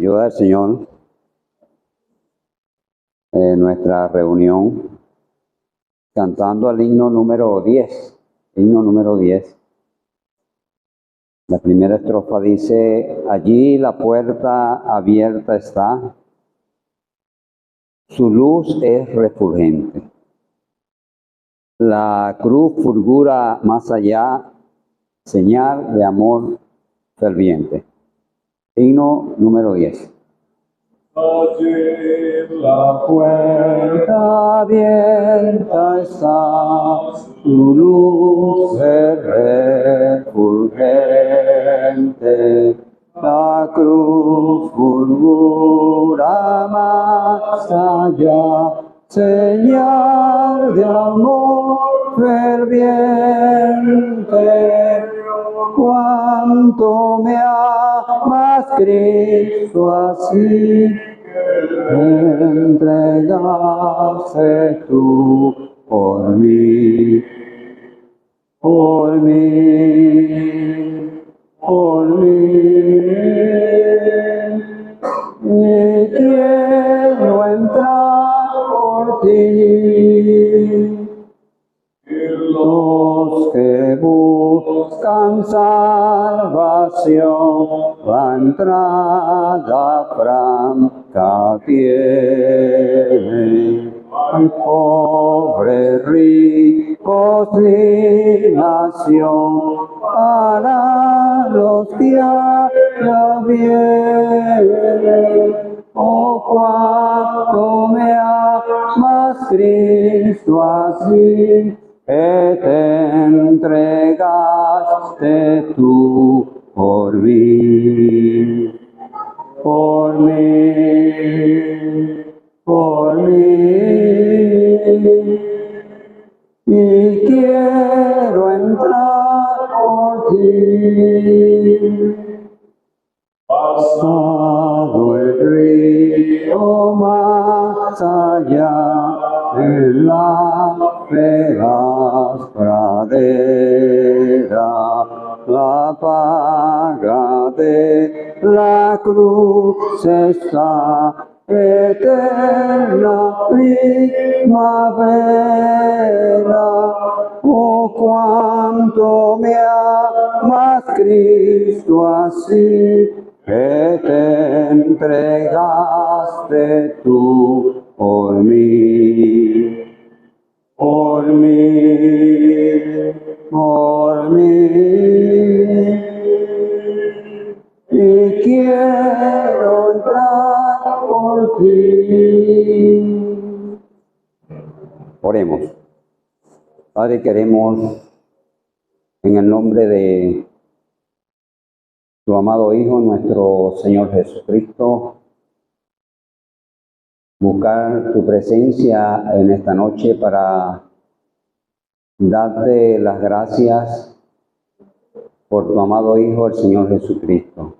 Ayuda del Señor en nuestra reunión cantando el himno número 10. Himno número 10. La primera estrofa dice: allí la puerta abierta está, su luz es refulgente. La cruz fulgura más allá, señal de amor ferviente. Himno número 10. Allí la puerta abierta está, su luz es refulgente. La cruz fulgura más allá, señal de amor ferviente. Cuánto me amas, Cristo, así entregaste tú por mí, por mí, por mí. Y quiero entrar por ti. Los que buscan salvación, la entrada franca tienen. Al pobre rico sin nación, para los que allá vienen. Oh, cuánto me amas, Cristo, así que te entregaste tú por mí, por mí, por mí. Y quiero entrar por ti. Pasado el río más allá, en la feraz pradera, la paga de la cruz está, eterna primavera. Oh, cuánto me amas, Cristo, así que te entregaste tú por mí, por mí, por mí. Y quiero entrar por ti. Oremos. Padre, queremos en el nombre de tu amado Hijo, nuestro Señor Jesucristo, buscar tu presencia en esta noche para darte las gracias por tu amado Hijo, el Señor Jesucristo.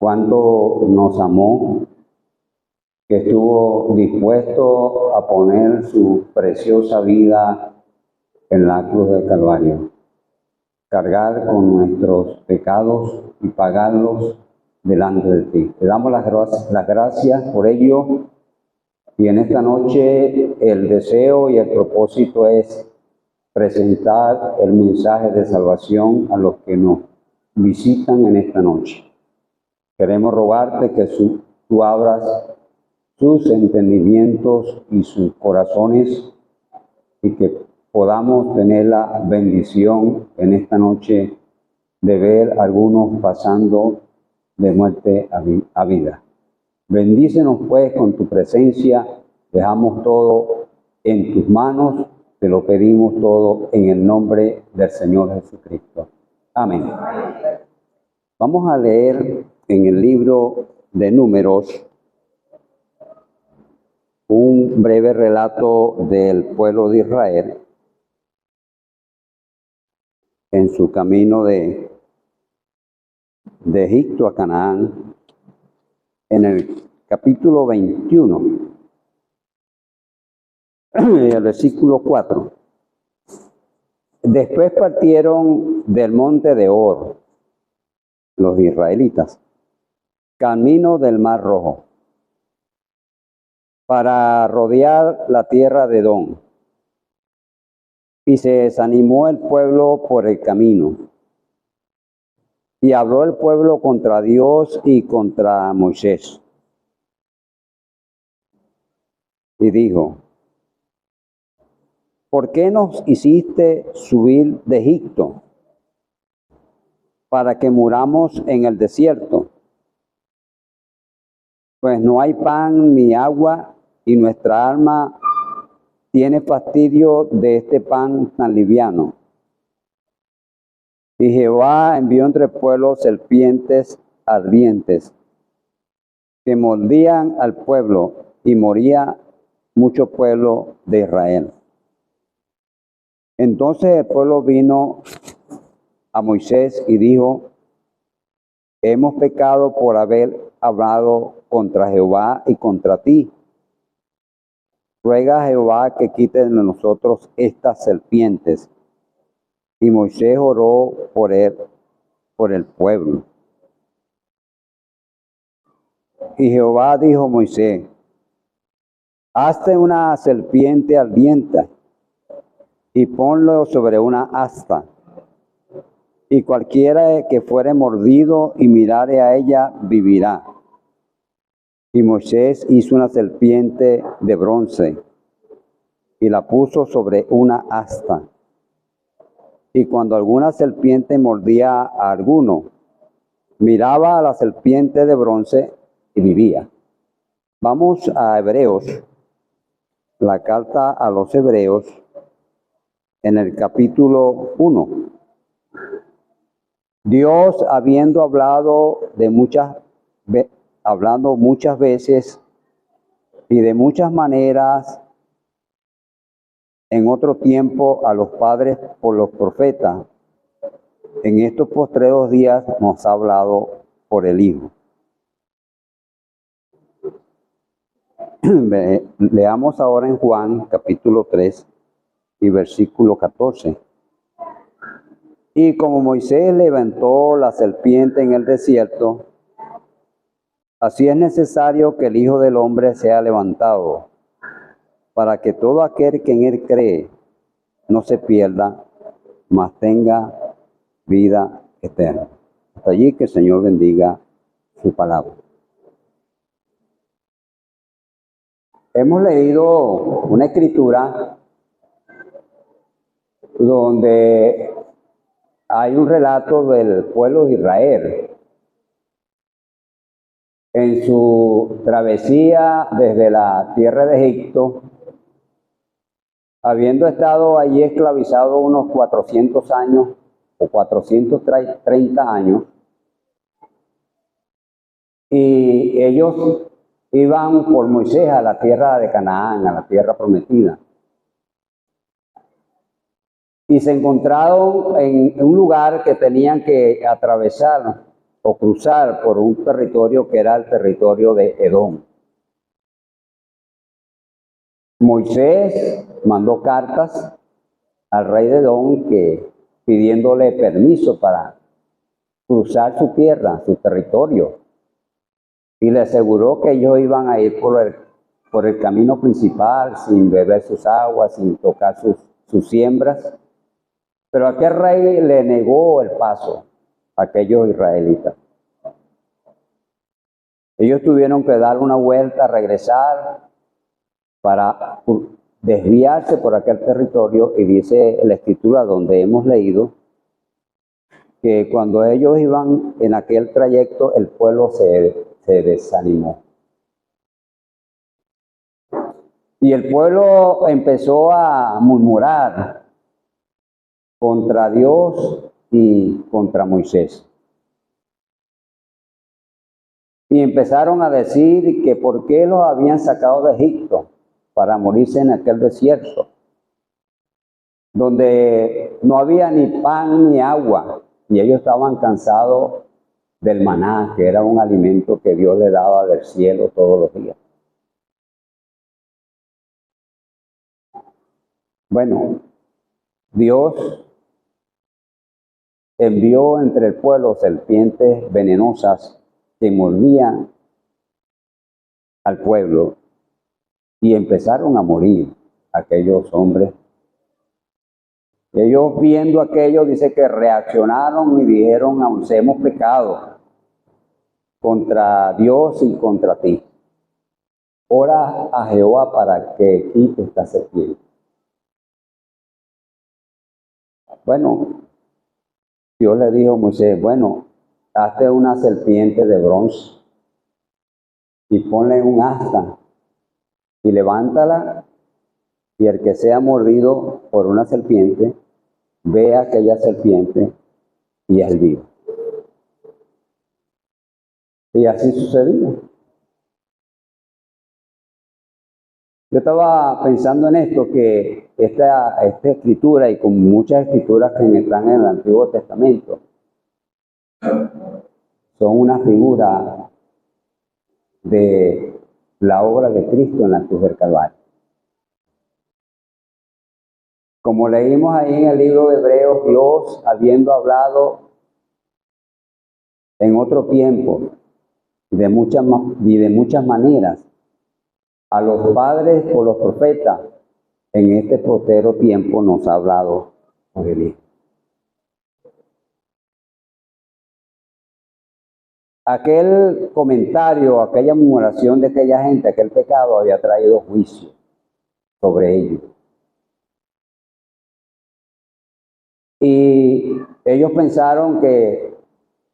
Cuánto nos amó, que estuvo dispuesto a poner su preciosa vida en la cruz del Calvario, cargar con nuestros pecados y pagarlos delante de ti. Te damos las gracias por ello, y en esta noche el deseo y el propósito es presentar el mensaje de salvación a los que nos visitan en esta noche. Queremos rogarte que tú abras sus entendimientos y sus corazones, y que podamos tener la bendición en esta noche de ver a algunos pasando de muerte a vida. Bendícenos pues con tu presencia, dejamos todo en tus manos, te lo pedimos todo en el nombre del Señor Jesucristo. Amén. Vamos a leer en el libro de Números un breve relato del pueblo de Israel en su camino de Egipto a Canaán, en el capítulo 21, el versículo 4. Después partieron del monte de Hor los israelitas camino del Mar Rojo, para rodear la tierra de Edom. Y se desanimó el pueblo por el camino. Y habló el pueblo contra Dios y contra Moisés. Y dijo: ¿por qué nos hiciste subir de Egipto para que muramos en el desierto? Pues no hay pan ni agua, y nuestra alma tiene fastidio de este pan tan liviano. Y Jehová envió entre el pueblo serpientes ardientes que mordían al pueblo, y moría mucho pueblo de Israel. Entonces el pueblo vino a Moisés y dijo: hemos pecado por haber hablado contra Jehová y contra ti. Ruega a Jehová que quite de nosotros estas serpientes. Y Moisés oró por el pueblo. Y Jehová dijo a Moisés: hazte una serpiente ardiente y ponlo sobre una asta. Y cualquiera que fuere mordido y mirare a ella, vivirá. Y Moisés hizo una serpiente de bronce y la puso sobre una asta. Y cuando alguna serpiente mordía a alguno, miraba a la serpiente de bronce y vivía. Vamos a Hebreos, la carta a los Hebreos, en el capítulo 1. Dios, habiendo hablado muchas veces y de muchas maneras en otro tiempo a los padres por los profetas, en estos postreros días nos ha hablado por el Hijo. Leamos ahora en Juan capítulo 3 y versículo 14. Y como Moisés levantó la serpiente en el desierto, así es necesario que el Hijo del Hombre sea levantado, para que todo aquel que en él cree no se pierda, mas tenga vida eterna. Hasta allí, que el Señor bendiga su palabra. Hemos leído una escritura donde hay un relato del pueblo de Israel en su travesía desde la tierra de Egipto, habiendo estado allí esclavizado unos 400 años o 430 años, y ellos iban por Moisés a la tierra de Canaán, a la tierra prometida. Y se encontraron en un lugar que tenían que atravesar o cruzar por un territorio que era el territorio de Edom. Moisés mandó cartas al rey de Edom pidiéndole permiso para cruzar su tierra, su territorio. Y le aseguró que ellos iban a ir por el camino principal, sin beber sus aguas, sin tocar sus siembras. Pero aquel rey le negó el paso a aquellos israelitas. Ellos tuvieron que dar una vuelta, regresar para desviarse por aquel territorio, y dice la escritura donde hemos leído que cuando ellos iban en aquel trayecto, el pueblo se desanimó. Y el pueblo empezó a murmurar contra Dios y contra Moisés. Y empezaron a decir que por qué los habían sacado de Egipto para morirse en aquel desierto, donde no había ni pan ni agua, y ellos estaban cansados del maná, que era un alimento que Dios le daba del cielo todos los días. Bueno, Dios envió entre el pueblo serpientes venenosas que mordían al pueblo y empezaron a morir aquellos hombres. Ellos viendo aquello, dice que reaccionaron y dijeron, aunque hemos pecado contra Dios y contra ti. Ora a Jehová para que quite esta serpiente. Bueno, Dios le dijo a Moisés, bueno, hazte una serpiente de bronce y ponle un asta y levántala, y el que sea mordido por una serpiente, ve a aquella serpiente y es vivo. Y así sucedía. Yo estaba pensando en esto, que esta escritura, y con muchas escrituras que están en el Antiguo Testamento, son una figura de la obra de Cristo en la cruz del Calvario. Como leímos ahí en el libro de Hebreos, Dios, habiendo hablado en otro tiempo y de muchas maneras a los padres por los profetas, en este postero tiempo nos ha hablado por el Hijo. Aquel comentario, aquella murmuración de aquella gente, aquel pecado había traído juicio sobre ellos. Y ellos pensaron que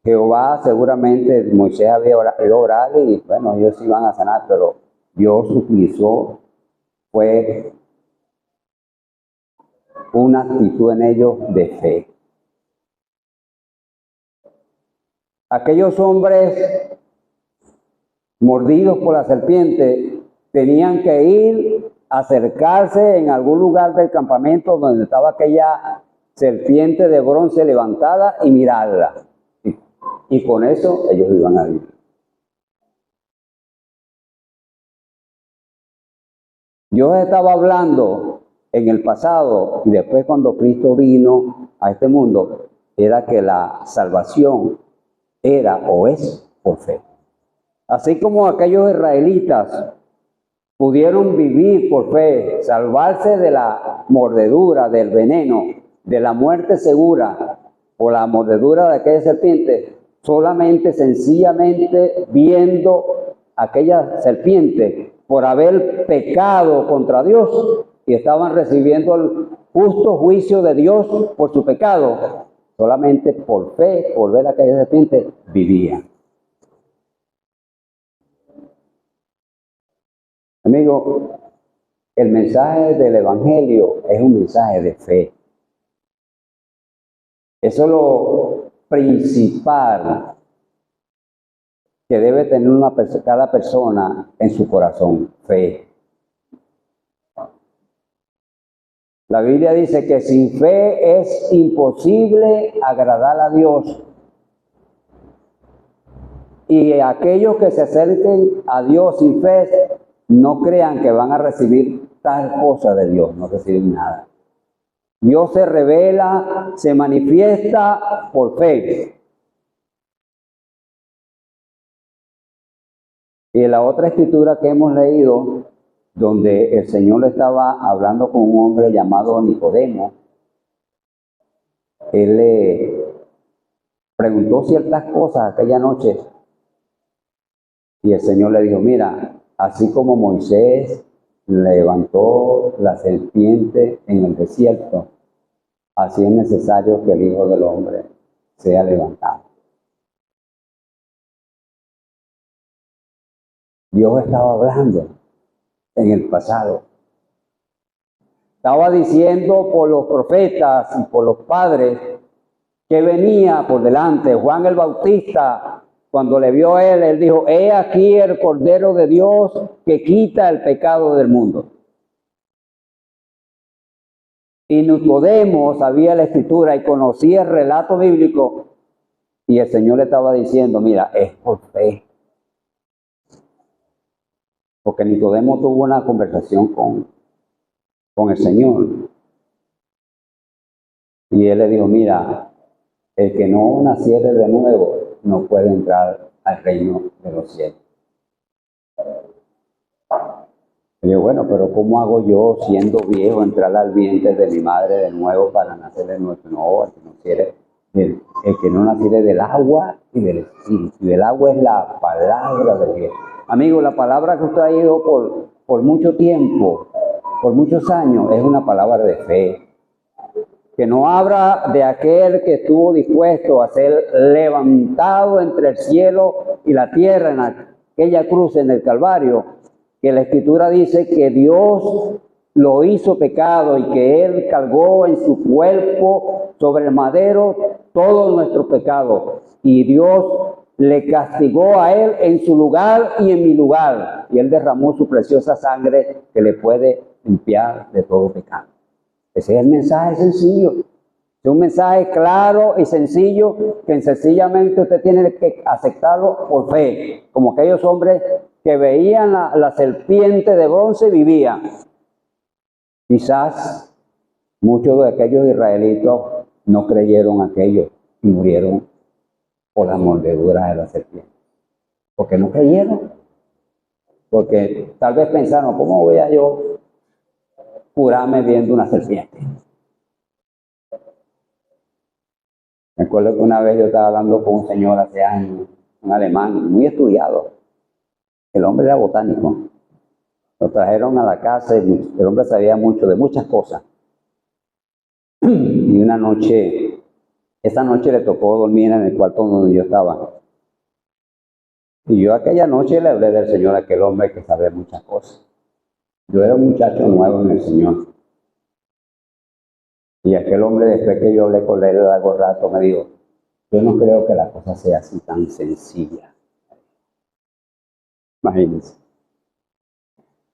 Jehová, seguramente Moisés había ido a orar y bueno, ellos iban a sanar, pero Dios utilizó, fue una actitud en ellos de fe. Aquellos hombres mordidos por la serpiente tenían que ir a acercarse en algún lugar del campamento donde estaba aquella serpiente de bronce levantada y mirarla. Y con eso ellos iban a vivir. Dios estaba hablando en el pasado y después cuando Cristo vino a este mundo, era que la salvación era o es por fe. Así como aquellos israelitas pudieron vivir por fe, salvarse de la mordedura, del veneno, de la muerte segura o la mordedura de aquella serpiente, solamente, sencillamente viendo aquella serpiente por haber pecado contra Dios y estaban recibiendo el justo juicio de Dios por su pecado. Solamente por fe, por ver aquella serpiente, vivían. Amigo, el mensaje del Evangelio es un mensaje de fe. Eso es lo principal que debe tener cada persona en su corazón, fe. La Biblia dice que sin fe es imposible agradar a Dios. Y aquellos que se acerquen a Dios sin fe, no crean que van a recibir tal cosa de Dios, no reciben nada. Dios se revela, se manifiesta por fe. Y la otra escritura que hemos leído, donde el Señor le estaba hablando con un hombre llamado Nicodemo, él le preguntó ciertas cosas aquella noche y el Señor le dijo, mira, así como Moisés levantó la serpiente en el desierto, así es necesario que el Hijo del Hombre sea levantado. Dios estaba hablando en el pasado. Estaba diciendo por los profetas y por los padres que venía por delante. Juan el Bautista, cuando le vio a él dijo, he aquí el Cordero de Dios que quita el pecado del mundo. Y Nicodemo sabía la escritura y conocía el relato bíblico y el Señor le estaba diciendo, mira, es por fe. Porque Nicodemo tuvo una conversación con el Señor. Y él le dijo, mira, el que no naciere de nuevo no puede entrar al reino de los cielos. Y yo, bueno, pero ¿cómo hago yo, siendo viejo, entrar al vientre de mi madre de nuevo para nacer de nuevo? No, el que no naciere del agua y del espíritu. Y el agua es la palabra de Dios. Amigo, la palabra que usted ha oído por mucho tiempo, por muchos años, es una palabra de fe. Que no habla de aquel que estuvo dispuesto a ser levantado entre el cielo y la tierra en aquella cruz en el Calvario, que la Escritura dice que Dios lo hizo pecado y que Él cargó en su cuerpo sobre el madero todos nuestros pecados. Y Dios le castigó a Él en su lugar y en mi lugar. Y Él derramó su preciosa sangre que le puede limpiar de todo pecado. Ese es el mensaje sencillo. Es un mensaje claro y sencillo que sencillamente usted tiene que aceptarlo por fe. Como aquellos hombres que veían la serpiente de bronce y vivían. Quizás muchos de aquellos israelitas no creyeron aquello y murieron por las mordeduras de la serpiente. ¿Por qué no creyeron? Porque tal vez pensaron, ¿cómo voy a yo curarme viendo una serpiente? Me acuerdo que una vez yo estaba hablando con un señor hace años, un alemán, muy estudiado. El hombre era botánico. Lo trajeron a la casa y el hombre sabía mucho de muchas cosas. Y una noche, esa noche le tocó dormir en el cuarto donde yo estaba. Y yo aquella noche le hablé del Señor a aquel hombre que sabe muchas cosas. Yo era un muchacho nuevo en el Señor. Y aquel hombre, después que yo hablé con él largo rato, me dijo, yo no creo que la cosa sea así tan sencilla. Imagínense.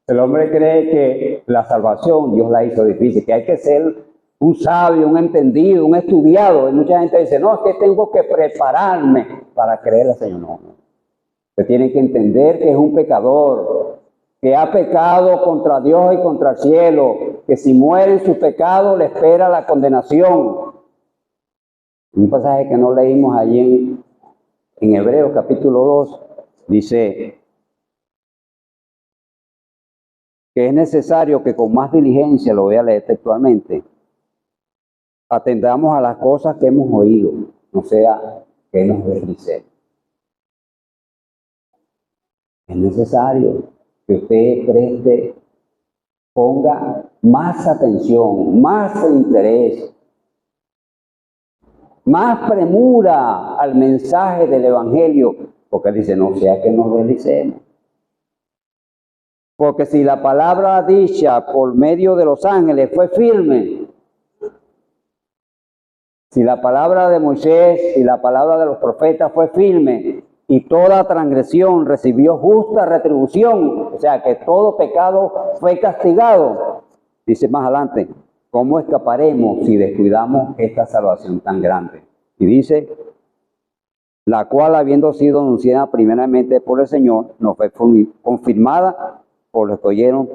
El hombre cree que la salvación Dios la hizo difícil, que hay que ser un sabio, un entendido, un estudiado. Y mucha gente dice, no, es que tengo que prepararme para creer al Señor. No. Usted tiene que entender que es un pecador, que ha pecado contra Dios y contra el cielo, que si muere en su pecado le espera la condenación. Un pasaje que no leímos allí en Hebreos capítulo 2, dice que es necesario que con más diligencia, lo voy a leer textualmente, atendamos a las cosas que hemos oído, no sea que nos deslicemos. Es necesario que usted ponga más atención, más interés, más premura al mensaje del Evangelio, porque dice, no sea que nos deslicemos. Porque si la palabra dicha por medio de los ángeles fue firme, si la palabra de Moisés y la palabra de los profetas fue firme, y toda transgresión recibió justa retribución, o sea que todo pecado fue castigado, dice más adelante, ¿cómo escaparemos si descuidamos esta salvación tan grande? Y dice, la cual habiendo sido anunciada primeramente por el Señor, nos fue confirmada por los que oyeron,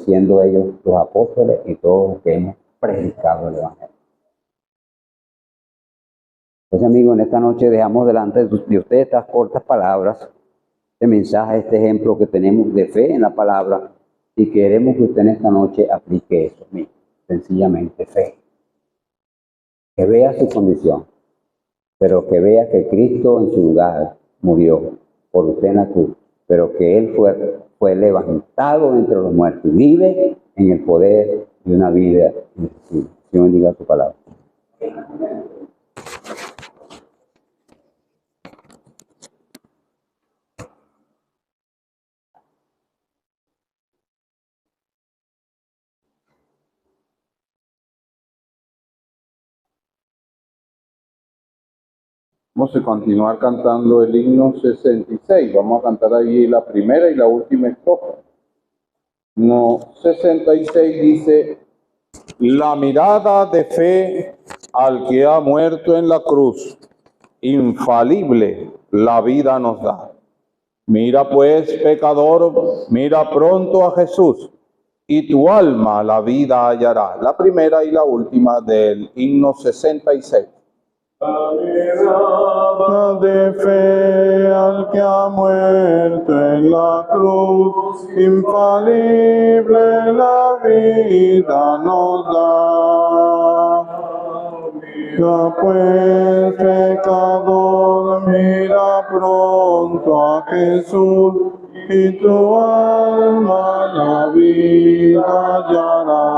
siendo ellos los apóstoles y todos los que hemos predicado el Evangelio. Entonces, amigos, en esta noche dejamos delante de ustedes estas cortas palabras, este mensaje, este ejemplo que tenemos de fe en la palabra, y queremos que usted en esta noche aplique eso mismo, sencillamente fe. Que vea su condición, pero que vea que Cristo en su lugar murió por usted en la cruz, pero que Él fue levantado entre los muertos y vive en el poder de una vida invisible. Dios bendiga su palabra. Vamos a continuar cantando el himno 66. Vamos a cantar ahí la primera y la última estrofa. Himno 66 dice, la mirada de fe al que ha muerto en la cruz, infalible la vida nos da. Mira pues, pecador, mira pronto a Jesús, y tu alma la vida hallará. La primera y la última del himno 66. de fe al que ha muerto en la cruz, infalible la vida nos da. Ya pues, pecador, mira pronto a Jesús, y tu alma la vida hallará.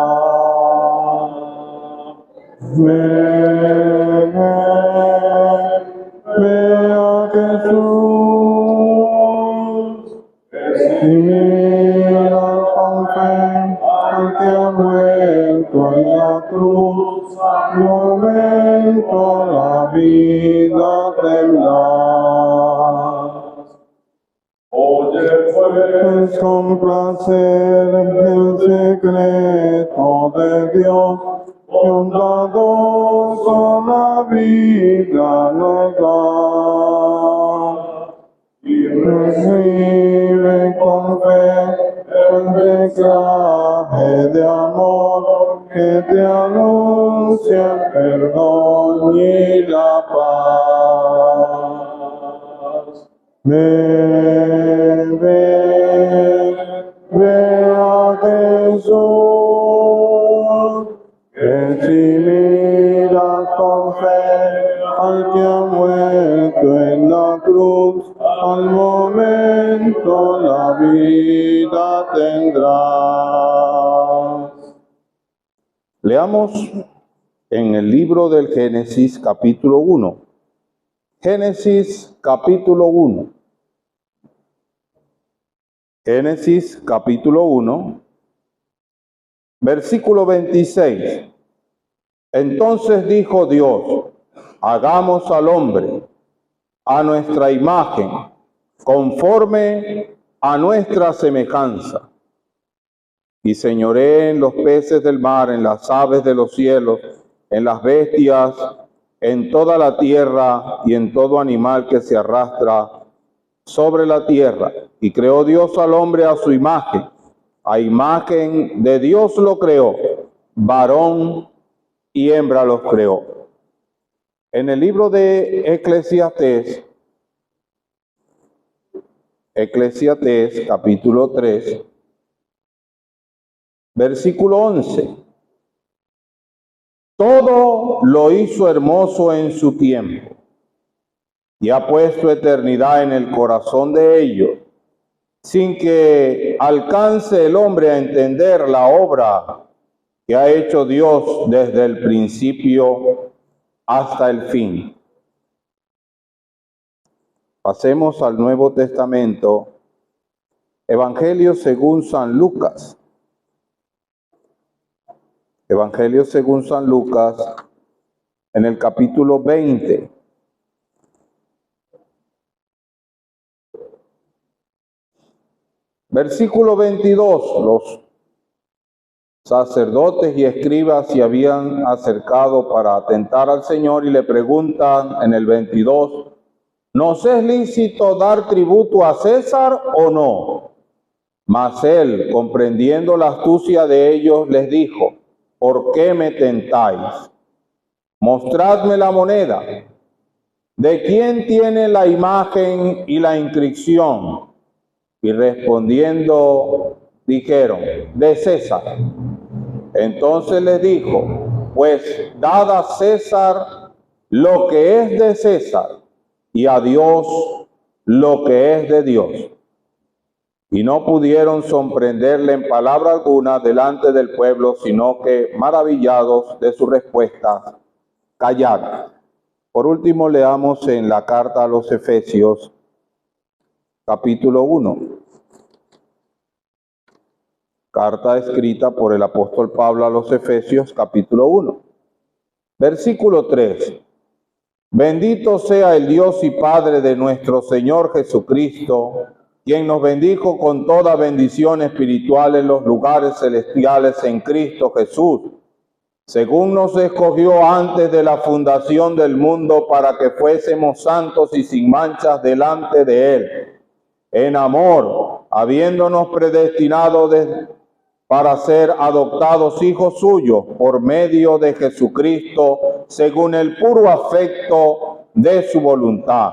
Ve a Jesús, y mira con fe al que ha muerto en la cruz, momento la vida tendrás. Oye, pues, complacer el secreto de Dios, bondadoso la vida nos da. Y recibe con fe el mensaje de amor que te anuncia el perdón y la paz. Ve a Jesús, que si miras con fe al que ha muerto en la cruz, al momento la vida tendrás. Leamos en el libro del Génesis capítulo 1. Génesis capítulo 1. Génesis capítulo 1, versículo 26. Entonces dijo Dios: hagamos al hombre a nuestra imagen, conforme a nuestra semejanza, y señoree en los peces del mar, en las aves de los cielos, en las bestias, en toda la tierra y en todo animal que se arrastra sobre la tierra. Y creó Dios al hombre a su imagen, a imagen de Dios lo creó, varón y hembra los creó. En el libro de Eclesiastés capítulo 3, versículo 11. Todo lo hizo hermoso en su tiempo, y ha puesto eternidad en el corazón de ellos, sin que alcance el hombre a entender la obra que ha hecho Dios desde el principio hasta el fin. Pasemos al Nuevo Testamento, Evangelio según San Lucas. Evangelio según San Lucas, en el capítulo 20. Versículo 22. Los sacerdotes y escribas se habían acercado para atentar al Señor y le preguntan en el 22, ¿nos es lícito dar tributo a César o no? Mas él, comprendiendo la astucia de ellos, les dijo, ¿por qué me tentáis? Mostradme la moneda. ¿De quién tiene la imagen y la inscripción? Y respondiendo, dijeron, de César. Entonces les dijo, pues dad a César lo que es de César, y a Dios lo que es de Dios. Y no pudieron sorprenderle en palabra alguna delante del pueblo, sino que, maravillados de su respuesta, callaron. Por último, leamos en la carta a los Efesios, capítulo 1. Carta escrita por el apóstol Pablo a los Efesios, capítulo 1. Versículo 3. Bendito sea el Dios y Padre de nuestro Señor Jesucristo, quien nos bendijo con toda bendición espiritual en los lugares celestiales en Cristo Jesús, según nos escogió antes de la fundación del mundo para que fuésemos santos y sin manchas delante de Él, en amor, habiéndonos predestinado para ser adoptados hijos suyos por medio de Jesucristo, según el puro afecto de su voluntad,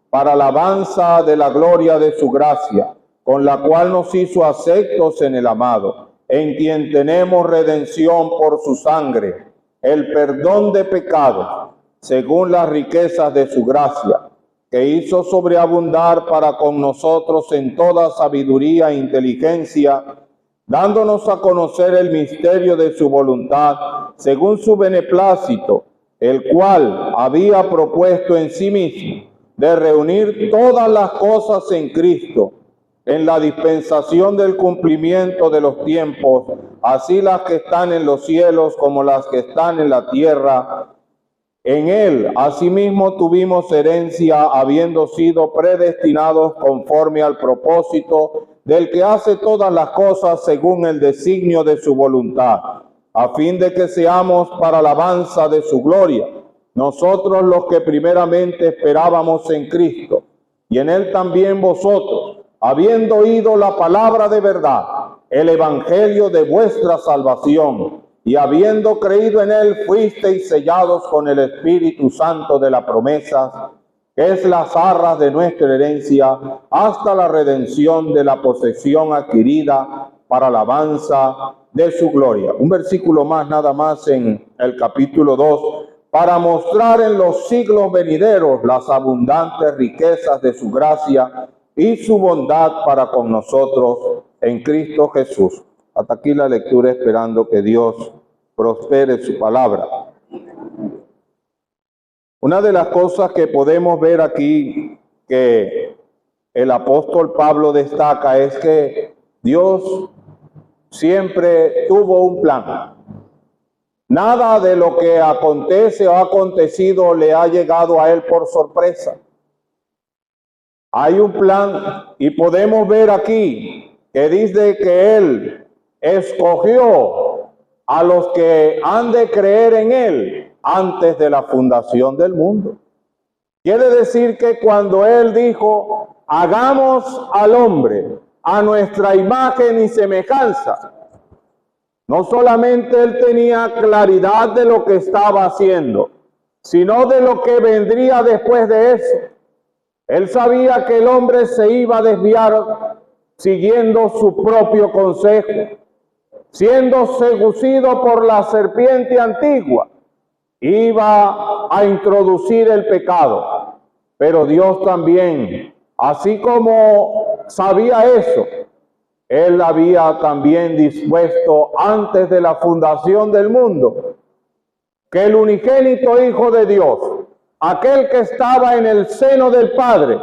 para alabanza de la gloria de su gracia, con la cual nos hizo aceptos en el amado, en quien tenemos redención por su sangre, el perdón de pecados, según las riquezas de su gracia, que hizo sobreabundar para con nosotros en toda sabiduría e inteligencia, dándonos a conocer el misterio de su voluntad, según su beneplácito, el cual había propuesto en sí mismo, de reunir todas las cosas en Cristo, en la dispensación del cumplimiento de los tiempos, así las que están en los cielos como las que están en la tierra. En él, asimismo, tuvimos herencia, habiendo sido predestinados conforme al propósito del que hace todas las cosas según el designio de su voluntad, a fin de que seamos para alabanza de su gloria, nosotros los que primeramente esperábamos en Cristo, y en él también vosotros, habiendo oído la palabra de verdad, el evangelio de vuestra salvación, y habiendo creído en él, fuisteis sellados con el Espíritu Santo de la promesa, que es las arras de nuestra herencia, hasta la redención de la posesión adquirida para alabanza de su gloria. Un versículo más, nada más, en el capítulo 2, para mostrar en los siglos venideros las abundantes riquezas de su gracia y su bondad para con nosotros en Cristo Jesús. Hasta aquí la lectura, esperando que Dios prospere su palabra. Una de las cosas que podemos ver aquí que el apóstol Pablo destaca es que Dios siempre tuvo un plan. Nada de lo que acontece o ha acontecido le ha llegado a él por sorpresa. Hay un plan y podemos ver aquí que dice que él escogió a los que han de creer en él antes de la fundación del mundo. Quiere decir que cuando él dijo, hagamos al hombre a nuestra imagen y semejanza, no solamente él tenía claridad de lo que estaba haciendo, sino de lo que vendría después de eso. Él sabía que el hombre se iba a desviar siguiendo su propio consejo, siendo seducido por la serpiente antigua, iba a introducir el pecado. Pero Dios también, así como sabía eso, él había también dispuesto antes de la fundación del mundo que el unigénito Hijo de Dios, aquel que estaba en el seno del Padre,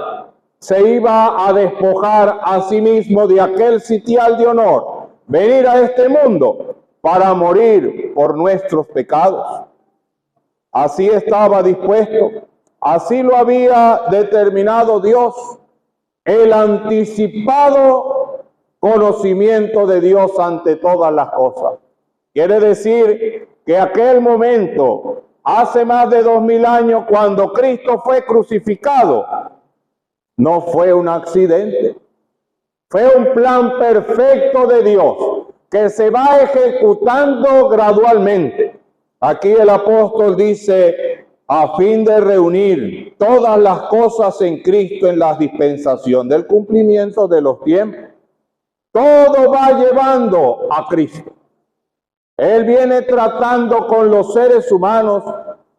se iba a despojar a sí mismo de aquel sitial de honor, venir a este mundo para morir por nuestros pecados. Así estaba dispuesto, así lo había determinado Dios, el anticipado conocimiento de Dios ante todas las cosas. Quiere decir que aquel momento, hace más de 2000 años, cuando Cristo fue crucificado, no fue un accidente, fue un plan perfecto de Dios que se va ejecutando gradualmente. Aquí el apóstol dice, a fin de reunir todas las cosas en Cristo en la dispensación del cumplimiento de los tiempos. Todo va llevando a Cristo. Él viene tratando con los seres humanos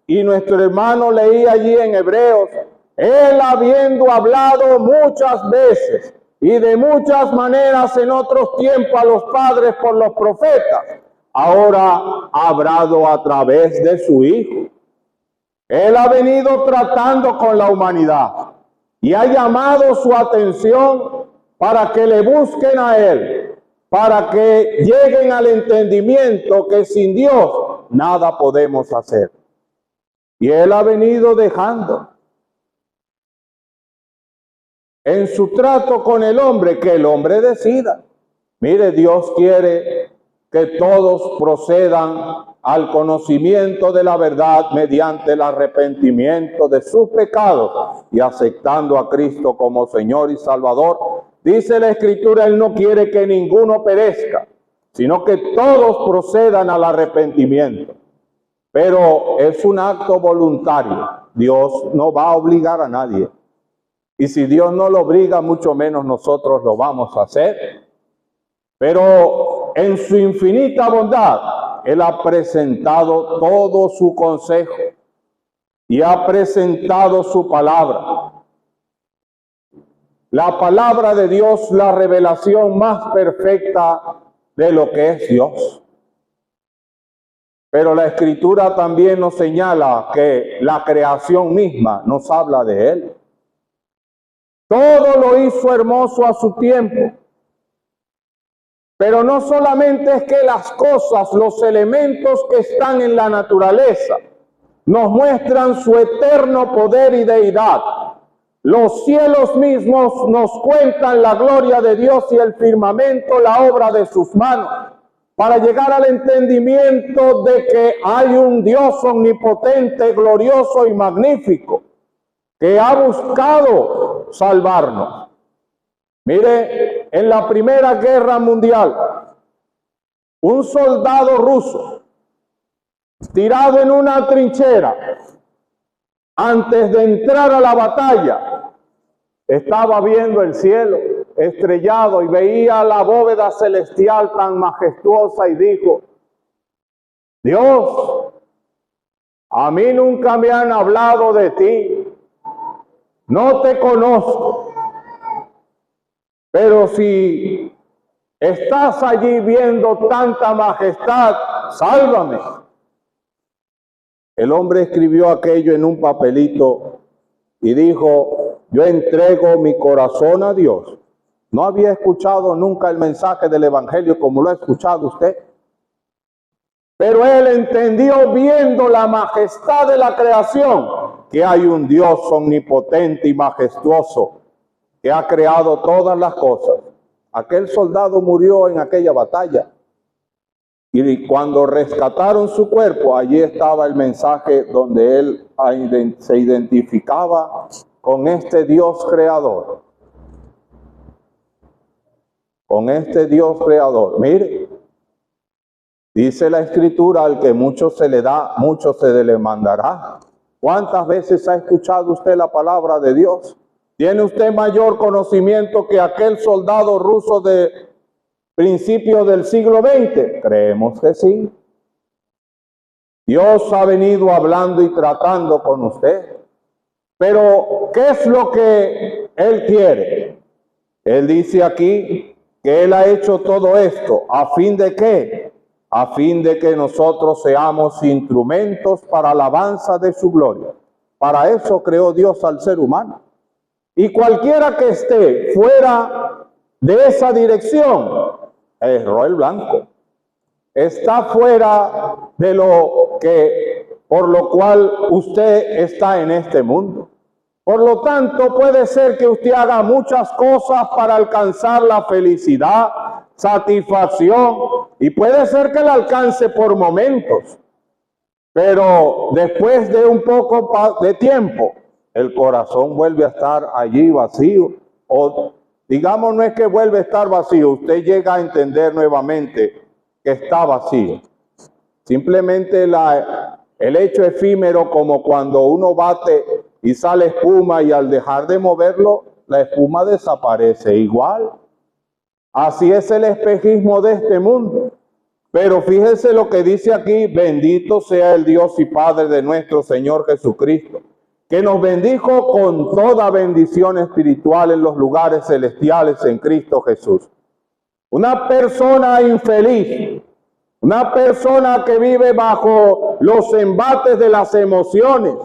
y nuestro hermano leía allí en Hebreos, él habiendo hablado muchas veces y de muchas maneras en otros tiempos a los padres por los profetas, ahora ha hablado a través de su Hijo. Él ha venido tratando con la humanidad y ha llamado su atención para que le busquen a él, para que lleguen al entendimiento que sin Dios nada podemos hacer. Y él ha venido dejando en su trato con el hombre que el hombre decida. Mire, Dios quiere que todos procedan al conocimiento de la verdad mediante el arrepentimiento de sus pecados y aceptando a Cristo como Señor y Salvador. Dice la Escritura, Él no quiere que ninguno perezca, sino que todos procedan al arrepentimiento. Pero es un acto voluntario. Dios no va a obligar a nadie. Y si Dios no lo obliga, mucho menos nosotros lo vamos a hacer. Pero en su infinita bondad, Él ha presentado todo su consejo y ha presentado su palabra. La palabra de Dios, la revelación más perfecta de lo que es Dios. Pero la Escritura también nos señala que la creación misma nos habla de Él. Todo lo hizo hermoso a su tiempo. Pero no solamente es que las cosas, los elementos que están en la naturaleza, nos muestran su eterno poder y deidad. Los cielos mismos nos cuentan la gloria de Dios y el firmamento, la obra de sus manos, para llegar al entendimiento de que hay un Dios omnipotente, glorioso y magnífico, que ha buscado salvarnos. Mire, en la Primera Guerra Mundial, un soldado ruso, tirado en una trinchera, antes de entrar a la batalla, estaba viendo el cielo estrellado y veía la bóveda celestial tan majestuosa y dijo: Dios, a mí nunca me han hablado de ti, no te conozco, pero si estás allí viendo tanta majestad, sálvame. El hombre escribió aquello en un papelito y dijo: yo entrego mi corazón a Dios. No había escuchado nunca el mensaje del Evangelio como lo ha escuchado usted. Pero él entendió, viendo la majestad de la creación, que hay un Dios omnipotente y majestuoso que ha creado todas las cosas. Aquel soldado murió en aquella batalla. Y cuando rescataron su cuerpo, allí estaba el mensaje donde él se identificaba con este Dios creador. Con este Dios creador. Mire, dice la Escritura: al que mucho se le da, mucho se le mandará. ¿Cuántas veces ha escuchado usted la palabra de Dios? ¿Tiene usted mayor conocimiento que aquel soldado ruso de principios del siglo XX? Creemos que sí. Dios ha venido hablando y tratando con usted. Pero, ¿qué es lo que Él quiere? Él dice aquí que Él ha hecho todo esto. ¿A fin de qué? A fin de que nosotros seamos instrumentos para alabanza de su gloria. Para eso creó Dios al ser humano. Y cualquiera que esté fuera de esa dirección, erró el blanco. Está fuera de lo que, por lo cual usted está en este mundo. Por lo tanto, puede ser que usted haga muchas cosas para alcanzar la felicidad, satisfacción, y puede ser que la alcance por momentos. Pero después de un poco de tiempo, el corazón vuelve a estar allí vacío. O digamos, no es que vuelve a estar vacío, usted llega a entender nuevamente que está vacío. Simplemente el hecho efímero, como cuando uno bate y sale espuma y al dejar de moverlo, la espuma desaparece igual. Así es el espejismo de este mundo. Pero fíjense lo que dice aquí: bendito sea el Dios y Padre de nuestro Señor Jesucristo, que nos bendijo con toda bendición espiritual en los lugares celestiales en Cristo Jesús. Una persona infeliz, una persona que vive bajo los embates de las emociones,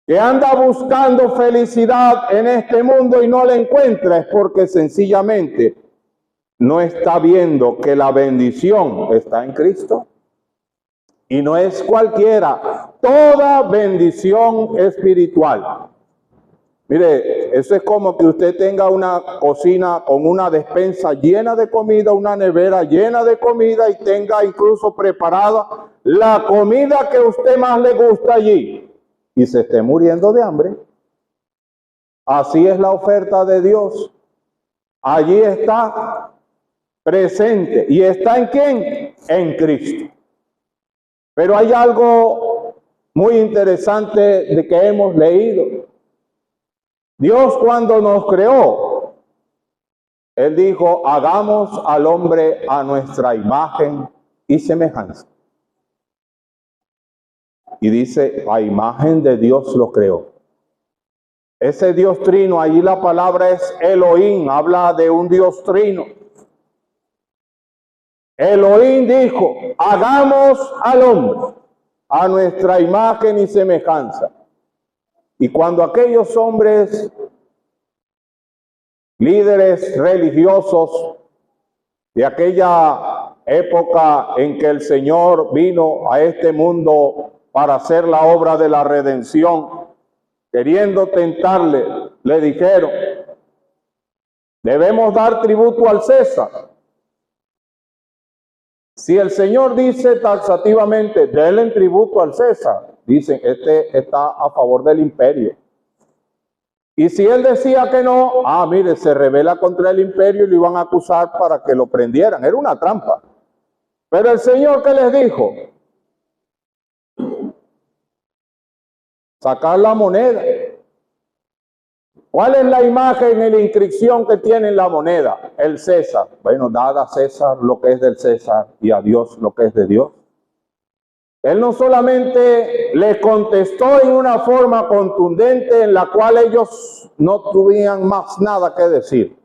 que anda buscando felicidad en este mundo y no la encuentra, es porque sencillamente no está viendo que la bendición está en Cristo. Y no es cualquiera, toda bendición espiritual. Mire, eso es como que usted tenga una cocina con una despensa llena de comida, una nevera llena de comida, y tenga incluso preparada la comida que a usted más le gusta allí, y se esté muriendo de hambre. Así es la oferta de Dios. Allí está. presente. ¿Y está en quién? En Cristo. Pero hay algo muy interesante de que hemos leído. Dios cuando nos creó, Él dijo, hagamos al hombre a nuestra imagen y semejanza. Y dice, a imagen de Dios lo creó. Ese Dios trino, allí la palabra es Elohim, habla de un Dios trino. Elohim dijo, hagamos al hombre a nuestra imagen y semejanza. Y cuando aquellos hombres, líderes religiosos de aquella época en que el Señor vino a este mundo para hacer la obra de la redención, queriendo tentarle, le dijeron, debemos dar tributo al César. Si el Señor dice taxativamente, denle tributo al César, dicen, este está a favor del imperio. Y si él decía que no, mire, se rebela contra el imperio y lo iban a acusar para que lo prendieran. Era una trampa. Pero el Señor, ¿qué les dijo? Sacar la moneda. ¿Cuál es la imagen y la inscripción que tiene en la moneda? El César. Bueno, dad a César lo que es del César y a Dios lo que es de Dios. Él no solamente le contestó en una forma contundente en la cual ellos no tuvieran más nada que decir,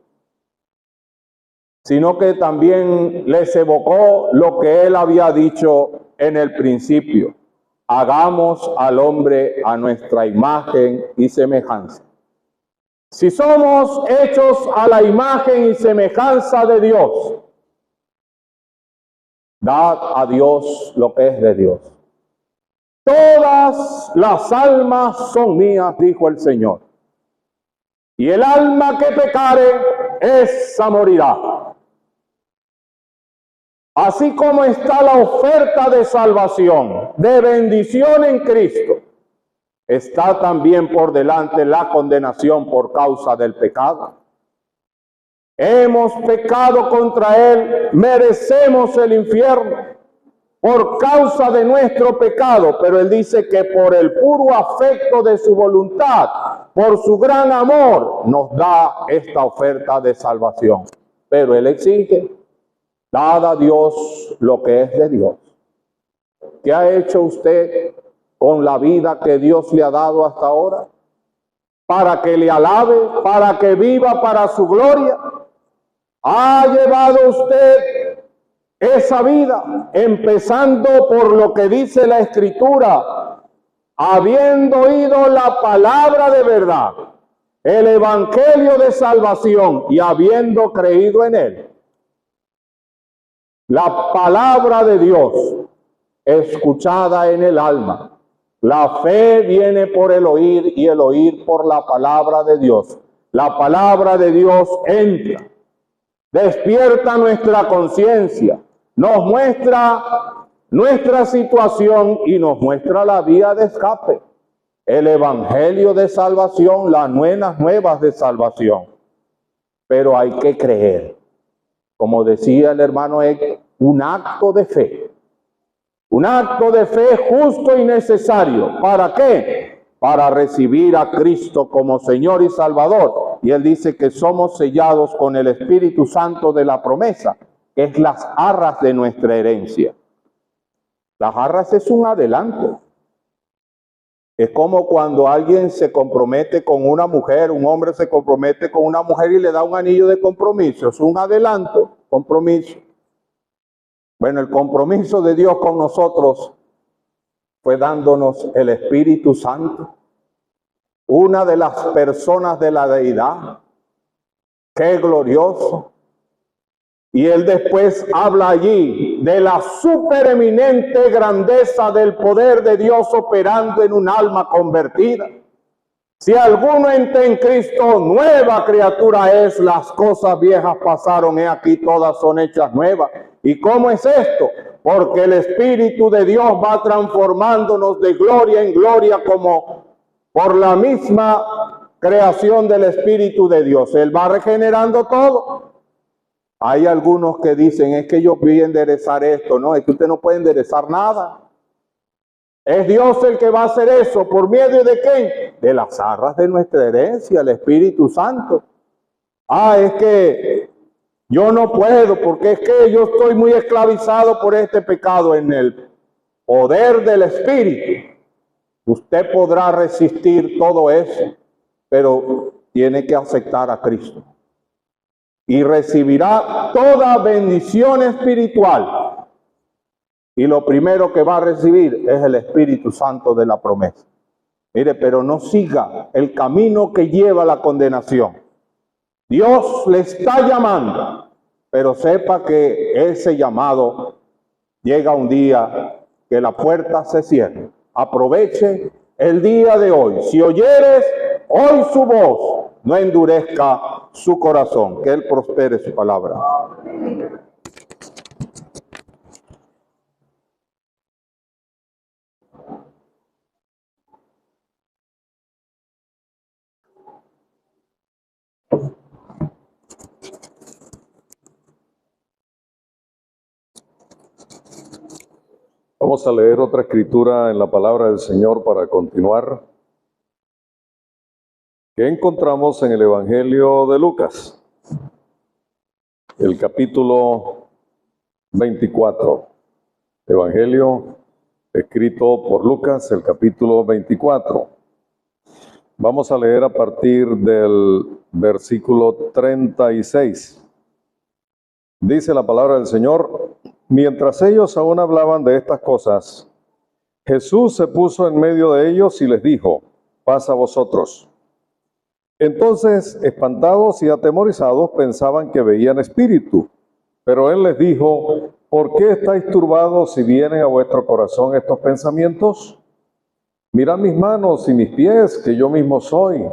sino que también les evocó lo que él había dicho en el principio. Hagamos al hombre a nuestra imagen y semejanza. Si somos hechos a la imagen y semejanza de Dios, dad a Dios lo que es de Dios. Todas las almas son mías, dijo el Señor. Y el alma que pecare, esa morirá. Así como está la oferta de salvación, de bendición en Cristo, está también por delante la condenación por causa del pecado. Hemos pecado contra Él, merecemos el infierno por causa de nuestro pecado, pero Él dice que por el puro afecto de su voluntad, por su gran amor, nos da esta oferta de salvación. Pero Él exige, dad a Dios lo que es de Dios. ¿Qué ha hecho usted con la vida que Dios le ha dado hasta ahora? Para que le alabe, para que viva para su gloria. ¿Ha llevado usted esa vida, empezando por lo que dice la Escritura, habiendo oído la palabra de verdad, el evangelio de salvación y habiendo creído en él? La palabra de Dios, escuchada en el alma. La fe viene por el oír y el oír por la palabra de Dios. La palabra de Dios entra, despierta nuestra conciencia, nos muestra nuestra situación y nos muestra la vía de escape. El evangelio de salvación, las buenas nuevas de salvación. Pero hay que creer. Como decía el hermano Héctor, un acto de fe. Un acto de fe justo y necesario. ¿Para qué? Para recibir a Cristo como Señor y Salvador. Y Él dice que somos sellados con el Espíritu Santo de la promesa, que es las arras de nuestra herencia. Las arras es un adelanto. Es como cuando alguien se compromete con una mujer, un hombre se compromete con una mujer y le da un anillo de compromiso. Es un adelanto, compromiso. Bueno, el compromiso de Dios con nosotros fue dándonos el Espíritu Santo, una de las personas de la deidad. ¡Qué glorioso! Y él después habla allí de la supereminente grandeza del poder de Dios operando en un alma convertida. Si alguno entra en Cristo, nueva criatura es, las cosas viejas pasaron, he aquí todas son hechas nuevas. ¿Y cómo es esto? Porque el Espíritu de Dios va transformándonos de gloria en gloria como por la misma creación del Espíritu de Dios. Él va regenerando todo. Hay algunos que dicen, es que yo voy a enderezar esto. No, es que usted no puede enderezar nada. Es Dios el que va a hacer eso. ¿Por medio de qué? De las arras de nuestra herencia, el Espíritu Santo. Es que yo no puedo, porque es que yo estoy muy esclavizado por este pecado. En el poder del Espíritu, usted podrá resistir todo eso, pero tiene que aceptar a Cristo. Y recibirá toda bendición espiritual. Y lo primero que va a recibir es el Espíritu Santo de la promesa. Mire, pero no siga el camino que lleva a la condenación. Dios le está llamando, pero sepa que ese llamado llega un día que la puerta se cierre. Aproveche el día de hoy. Si oyeres hoy su voz, no endurezca su corazón. Que Él prospere su palabra. Vamos a leer otra escritura en la palabra del Señor para continuar, que encontramos en el Evangelio de Lucas, el capítulo 24. Evangelio escrito por Lucas, el capítulo 24. Vamos a leer a partir del versículo 36. Dice la palabra del Señor: mientras ellos aún hablaban de estas cosas, Jesús se puso en medio de ellos y les dijo: paz a vosotros. Entonces, espantados y atemorizados, pensaban que veían espíritu. Pero Él les dijo: ¿por qué estáis turbados si vienen a vuestro corazón estos pensamientos? Mirad mis manos y mis pies, que yo mismo soy.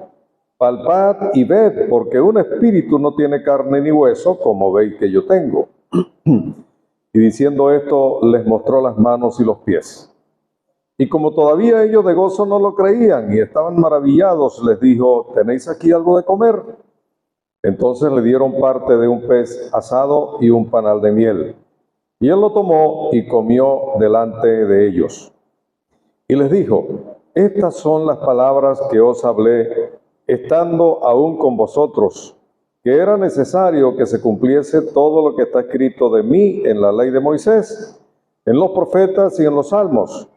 Palpad y ved, porque un espíritu no tiene carne ni hueso, como veis que yo tengo. Y diciendo esto, les mostró las manos y los pies. Y como todavía ellos de gozo no lo creían y estaban maravillados, les dijo: ¿tenéis aquí algo de comer? Entonces le dieron parte de un pez asado y un panal de miel. Y él lo tomó y comió delante de ellos. Y les dijo: estas son las palabras que os hablé, estando aún con vosotros, que era necesario que se cumpliese todo lo que está escrito de mí en la ley de Moisés, en los profetas y en los salmos.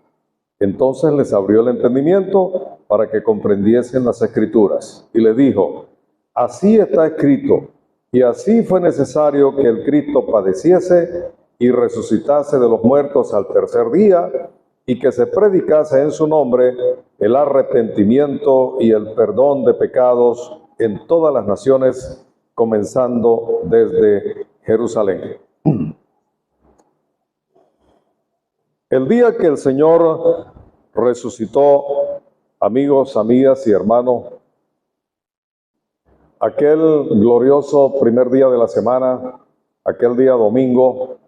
Entonces les abrió el entendimiento para que comprendiesen las escrituras. Y les dijo: así está escrito, y así fue necesario que el Cristo padeciese y resucitase de los muertos al tercer día, y que se predicase en su nombre el arrepentimiento y el perdón de pecados en todas las naciones, comenzando desde Jerusalén. El día que el Señor resucitó, amigos, amigas y hermanos, aquel glorioso primer día de la semana, aquel día domingo,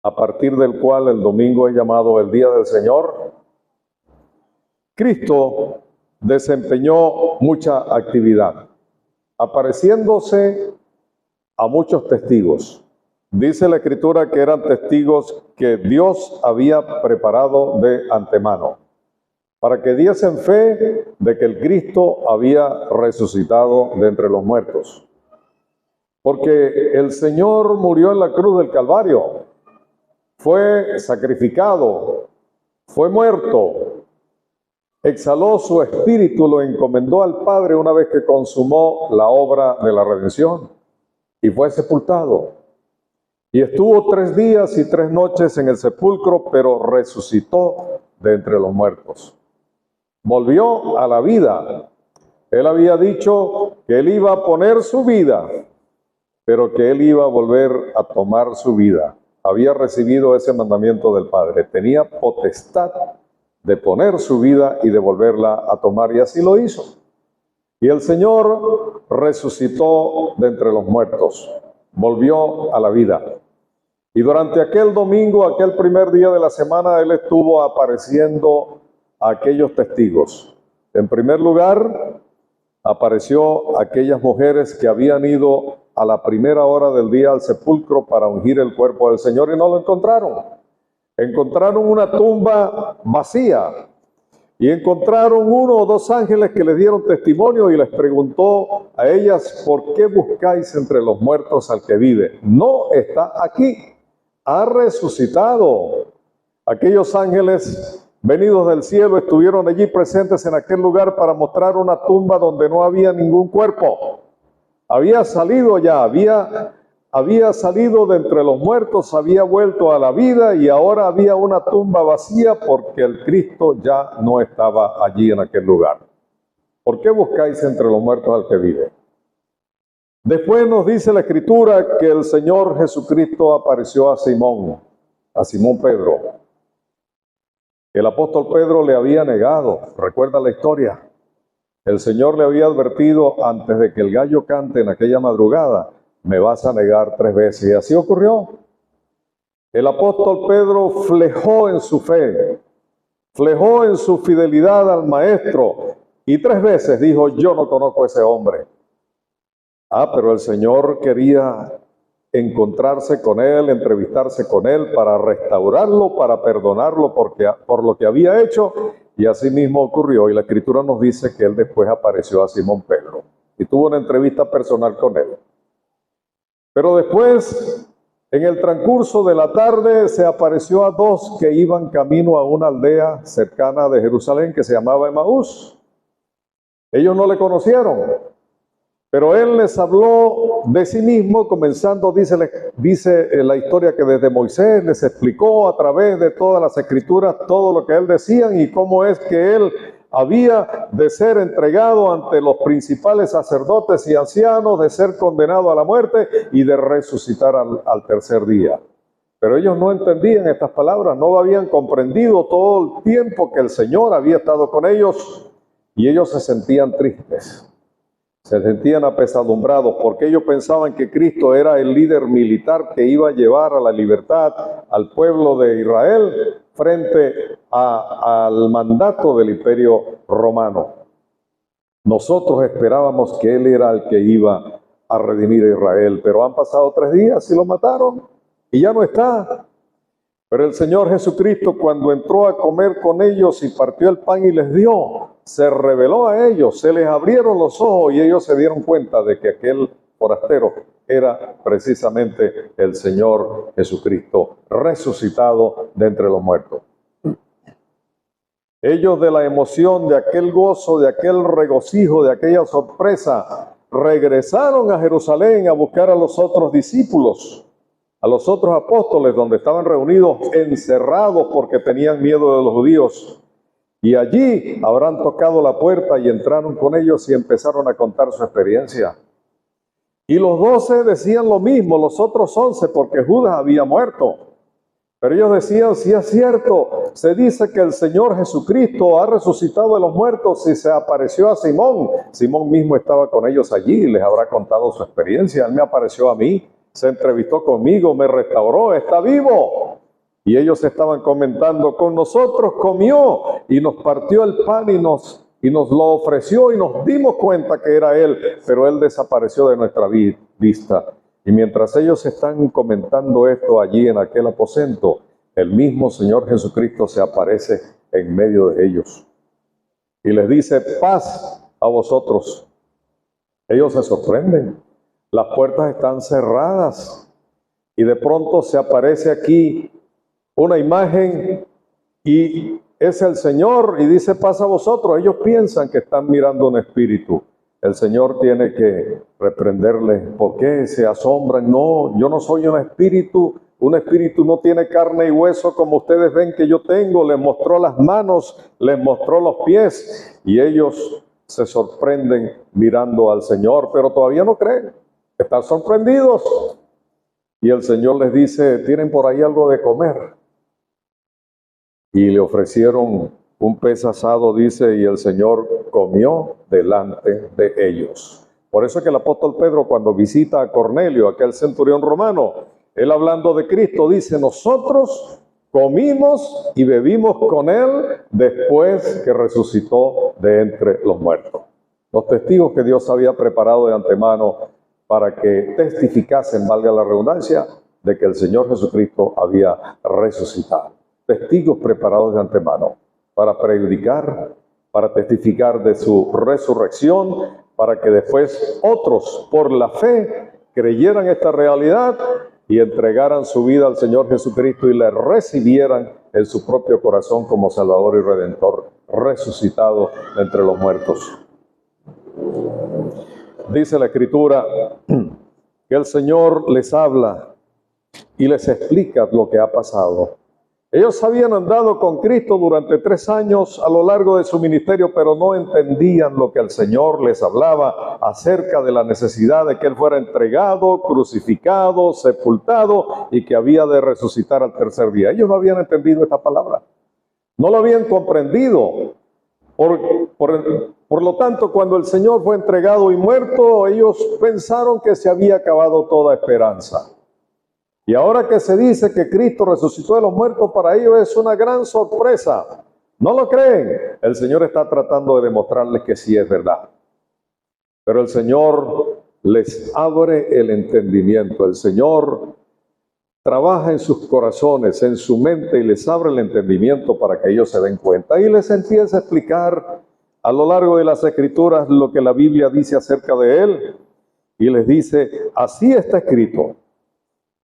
a partir del cual el domingo es llamado el Día del Señor, Cristo desempeñó mucha actividad, apareciéndose a muchos testigos. Dice la Escritura que eran testigos que Dios había preparado de antemano, para que diesen fe de que el Cristo había resucitado de entre los muertos. Porque el Señor murió en la cruz del Calvario, fue sacrificado, fue muerto, exhaló su espíritu, lo encomendó al Padre una vez que consumó la obra de la redención, y fue sepultado. Y estuvo 3 días y 3 noches en el sepulcro, pero resucitó de entre los muertos. Volvió a la vida. Él había dicho que Él iba a poner su vida, pero que Él iba a volver a tomar su vida. Había recibido ese mandamiento del Padre. Tenía potestad de poner su vida y de volverla a tomar, y así lo hizo. Y el Señor resucitó de entre los muertos, volvió a la vida. Y durante aquel domingo, aquel primer día de la semana, Él estuvo apareciendo a aquellos testigos. En primer lugar, apareció a aquellas mujeres que habían ido a la primera hora del día al sepulcro para ungir el cuerpo del Señor y no lo encontraron. Encontraron una tumba vacía y encontraron uno o dos ángeles que les dieron testimonio y les preguntó a ellas: ¿por qué buscáis entre los muertos al que vive? No está aquí, ha resucitado. Aquellos ángeles venidos del cielo estuvieron allí presentes en aquel lugar para mostrar una tumba donde no había ningún cuerpo. Había salido ya, había salido de entre los muertos, había vuelto a la vida y ahora había una tumba vacía porque el Cristo ya no estaba allí en aquel lugar. ¿Por qué buscáis entre los muertos al que vive? Después nos dice la Escritura que el Señor Jesucristo apareció a Simón Pedro. El apóstol Pedro le había negado, recuerda la historia. El Señor le había advertido antes de que el gallo cante en aquella madrugada: me vas a negar 3 veces. Y así ocurrió. El apóstol Pedro flejó en su fe, flejó en su fidelidad al Maestro y 3 veces dijo: yo no conozco a ese hombre. Pero el Señor quería encontrarse con él, entrevistarse con él para restaurarlo, para perdonarlo por lo que había hecho, y así mismo ocurrió. Y la Escritura nos dice que él después apareció a Simón Pedro y tuvo una entrevista personal con él. Pero después, en el transcurso de la tarde, se apareció a 2 que iban camino a una aldea cercana de Jerusalén que se llamaba Emaús. Ellos no le conocieron, pero él les habló de sí mismo, comenzando, dice la historia, que desde Moisés les explicó a través de todas las escrituras todo lo que él decía y cómo es que él había de ser entregado ante los principales sacerdotes y ancianos, de ser condenado a la muerte y de resucitar al tercer día. Pero ellos no entendían estas palabras, no habían comprendido todo el tiempo que el Señor había estado con ellos, y ellos se sentían tristes. Se sentían apesadumbrados porque ellos pensaban que Cristo era el líder militar que iba a llevar a la libertad al pueblo de Israel frente al mandato del Imperio Romano. Nosotros esperábamos que Él era el que iba a redimir a Israel, pero han pasado 3 días y lo mataron y ya no está. Pero el Señor Jesucristo, cuando entró a comer con ellos y partió el pan y les dio, se reveló a ellos, se les abrieron los ojos y ellos se dieron cuenta de que aquel forastero era precisamente el Señor Jesucristo, resucitado de entre los muertos. Ellos, de la emoción, de aquel gozo, de aquel regocijo, de aquella sorpresa, regresaron a Jerusalén a buscar a los otros discípulos, a los otros apóstoles, donde estaban reunidos encerrados porque tenían miedo de los judíos. Y allí habrán tocado la puerta y entraron con ellos y empezaron a contar su experiencia. Y los 12 decían lo mismo, los otros 11, porque Judas había muerto. Pero ellos decían: sí es cierto, se dice que el Señor Jesucristo ha resucitado de los muertos y se apareció a Simón. Simón mismo estaba con ellos allí y les habrá contado su experiencia. Él me apareció a mí, se entrevistó conmigo, me restauró, está vivo. Y ellos estaban comentando: con nosotros comió y nos partió el pan y nos lo ofreció y nos dimos cuenta que era Él, pero Él desapareció de nuestra vista. Y mientras ellos están comentando esto allí en aquel aposento, el mismo Señor Jesucristo se aparece en medio de ellos y les dice: paz a vosotros. Ellos se sorprenden, las puertas están cerradas y de pronto se aparece aquí una imagen y es el Señor y dice: paz a vosotros. Ellos piensan que están mirando un espíritu. El Señor tiene que reprenderles. ¿Por qué se asombran? No, yo no soy un espíritu. Un espíritu no tiene carne y hueso como ustedes ven que yo tengo. Les mostró las manos, les mostró los pies y ellos se sorprenden mirando al Señor, pero todavía no creen. Están sorprendidos. Y el Señor les dice: ¿tienen por ahí algo de comer? Y le ofrecieron un pez asado, dice, y el Señor comió delante de ellos. Por eso es que el apóstol Pedro, cuando visita a Cornelio, aquel centurión romano, él hablando de Cristo dice: nosotros comimos y bebimos con Él después que resucitó de entre los muertos. Los testigos que Dios había preparado de antemano para que testificasen, valga la redundancia, de que el Señor Jesucristo había resucitado. Testigos preparados de antemano para predicar, para testificar de su resurrección, para que después otros, por la fe, creyeran esta realidad y entregaran su vida al Señor Jesucristo y le recibieran en su propio corazón como Salvador y Redentor, resucitado entre los muertos. Dice la Escritura que el Señor les habla y les explica lo que ha pasado. Ellos habían andado con Cristo durante 3 años a lo largo de su ministerio, pero no entendían lo que el Señor les hablaba acerca de la necesidad de que Él fuera entregado, crucificado, sepultado y que había de resucitar al tercer día. Ellos no habían entendido esta palabra, no lo habían comprendido. Por lo tanto, cuando el Señor fue entregado y muerto, ellos pensaron que se había acabado toda esperanza. Y ahora que se dice que Cristo resucitó de los muertos, para ellos es una gran sorpresa. ¿No lo creen? El Señor está tratando de demostrarles que sí es verdad. Pero el Señor les abre el entendimiento. El Señor trabaja en sus corazones, en su mente, y les abre el entendimiento para que ellos se den cuenta. Y les empieza a explicar a lo largo de las Escrituras lo que la Biblia dice acerca de Él. Y les dice, así está escrito.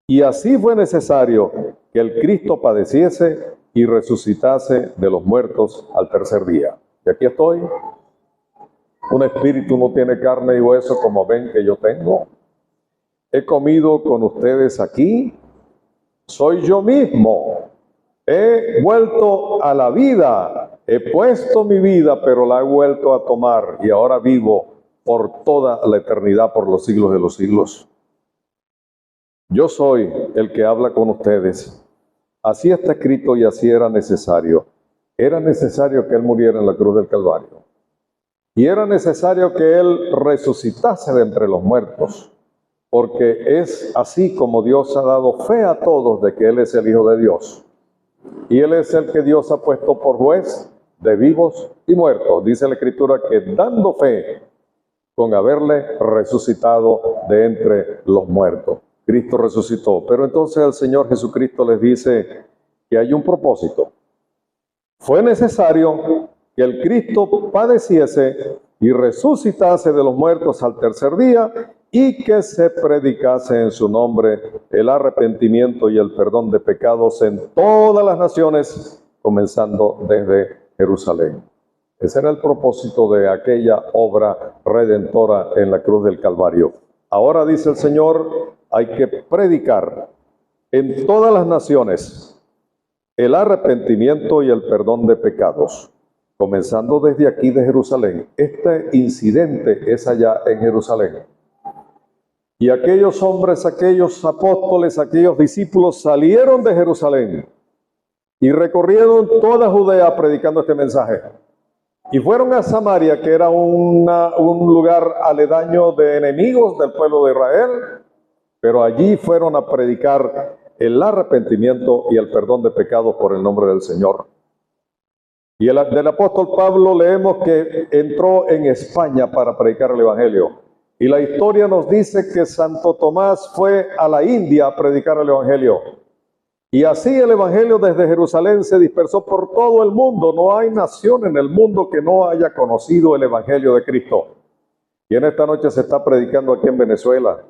Y así fue necesario que el Cristo padeciese y resucitase de los muertos al tercer día. Y aquí estoy. Un espíritu no tiene carne y hueso como ven que yo tengo. He comido con ustedes aquí. Soy yo mismo. He vuelto a la vida. He puesto mi vida, pero la he vuelto a tomar. Y ahora vivo por toda la eternidad, por los siglos de los siglos. Yo soy el que habla con ustedes. Así está escrito y así era necesario. Era necesario que Él muriera en la cruz del Calvario. Y era necesario que Él resucitase de entre los muertos. Porque es así como Dios ha dado fe a todos de que Él es el Hijo de Dios. Y Él es el que Dios ha puesto por juez de vivos y muertos. Dice la Escritura que dando fe con haberle resucitado de entre los muertos. Cristo resucitó. Pero entonces el Señor Jesucristo les dice que hay un propósito. Fue necesario que el Cristo padeciese y resucitase de los muertos al tercer día y que se predicase en su nombre el arrepentimiento y el perdón de pecados en todas las naciones, comenzando desde Jerusalén. Ese era el propósito de aquella obra redentora en la cruz del Calvario. Ahora dice el Señor, hay que predicar en todas las naciones el arrepentimiento y el perdón de pecados, comenzando desde aquí de Jerusalén. Este incidente es allá en Jerusalén. Y aquellos hombres, aquellos apóstoles, aquellos discípulos salieron de Jerusalén y recorrieron toda Judea predicando este mensaje. Y fueron a Samaria, que era un lugar aledaño de enemigos del pueblo de Israel, pero allí fueron a predicar el arrepentimiento y el perdón de pecados por el nombre del Señor. Y del apóstol Pablo leemos que entró en España para predicar el Evangelio. Y la historia nos dice que Santo Tomás fue a la India a predicar el Evangelio. Y así el Evangelio desde Jerusalén se dispersó por todo el mundo. No hay nación en el mundo que no haya conocido el Evangelio de Cristo. Y en esta noche se está predicando aquí en Venezuela,